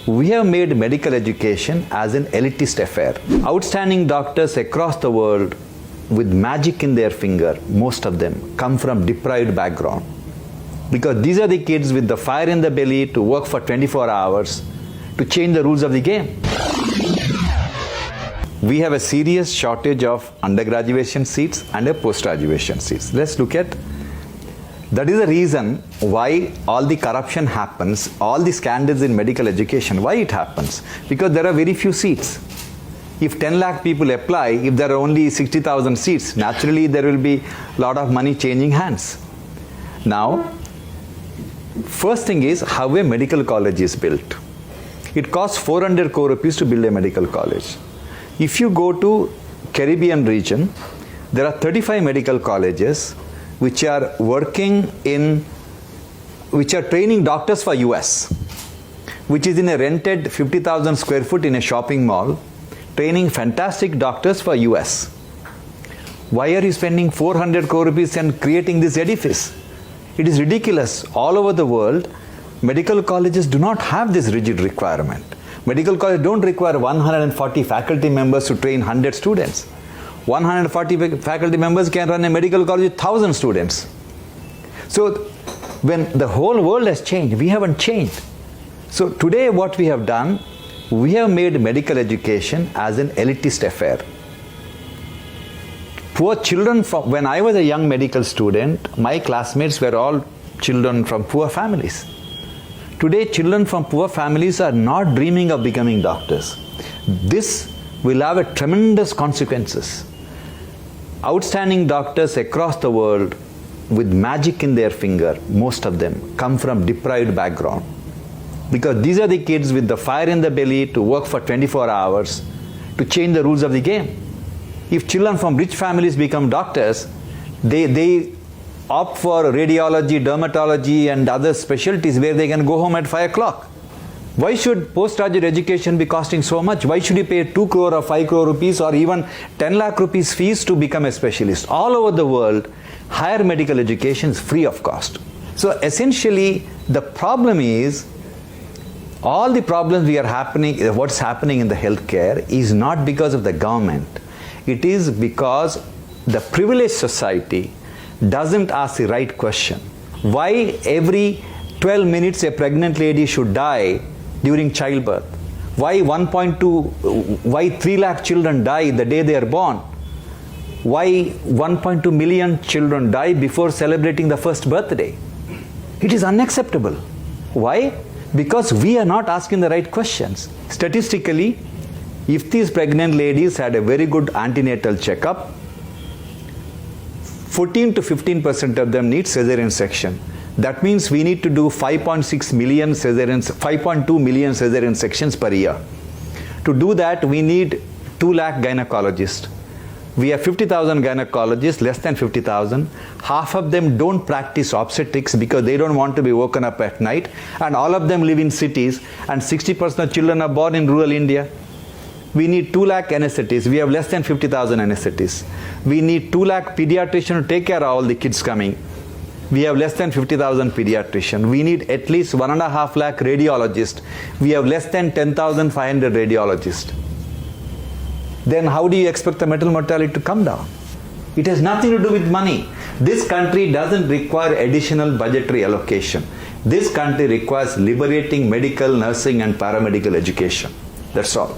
We have made medical education as an elitist affair. Outstanding doctors across the world with magic in their finger, most of them come from deprived background. Because these are the kids with the fire in the belly to work for 24 hours to change the rules of the game. We have a serious shortage of undergraduation seats and a post-graduation seats. Let's look at that. Is the reason why all the corruption happens, all the scandals in medical education, why it happens? Because there are very few seats. If 10 lakh people apply, if there are only 60,000 seats, naturally there will be a lot of money changing hands. Now, first thing is how a medical college is built. It costs 400 crore rupees to build a medical college. If you go to Caribbean region, there are 35 medical colleges which are training doctors for US, which is in a rented 50,000 square foot in a shopping mall, training fantastic doctors for US. Why are you spending 400 crore rupees and creating this edifice? It is ridiculous. All over the world, medical colleges do not have this rigid requirement. Medical colleges don't require 140 faculty members to train 100 students. 140 faculty members can run a medical college with 1,000 students. So when the whole world has changed, we haven't changed. So today what we have done, we have made medical education as an elitist affair. Poor children, when I was a young medical student, my classmates were all children from poor families. Today, children from poor families are not dreaming of becoming doctors. This will have a tremendous consequences. Outstanding doctors across the world with magic in their finger, most of them come from deprived background. Because these are the kids with the fire in the belly to work for 24 hours to change the rules of the game. If children from rich families become doctors, they opt for radiology, dermatology and other specialties where they can go home at 5 o'clock. Why should postgraduate education be costing so much? Why should you pay 2 crore or 5 crore rupees or even 10 lakh rupees fees to become a specialist? All over the world, higher medical education is free of cost. So essentially, the problem is, all the problems what's happening in the healthcare is not because of the government. It is because the privileged society doesn't ask the right question. Why every 12 minutes a pregnant lady should die during childbirth? Why 3 lakh children die the day they are born? Why 1.2 million children die before celebrating the first birthday? It is unacceptable. Why? Because we are not asking the right questions. Statistically, if these pregnant ladies had a very good antenatal checkup, 14 to 15% of them need cesarean section. That means we need to do 5.2 million cesarean sections per year. To do that, we need 2 lakh gynecologists. We have 50,000 gynecologists, less than 50,000. Half of them don't practice obstetrics because they don't want to be woken up at night. And all of them live in cities. And 60% of children are born in rural India. We need 2 lakh anesthetists. We have less than 50,000 anesthetists. We need 2 lakh pediatricians to take care of all the kids coming. We have less than 50,000 pediatricians. We need at least 1.5 lakh radiologists. We have less than 10,500 radiologists. Then how do you expect the maternal mortality to come down? It has nothing to do with money. This country doesn't require additional budgetary allocation. This country requires liberating medical, nursing and paramedical education. That's all.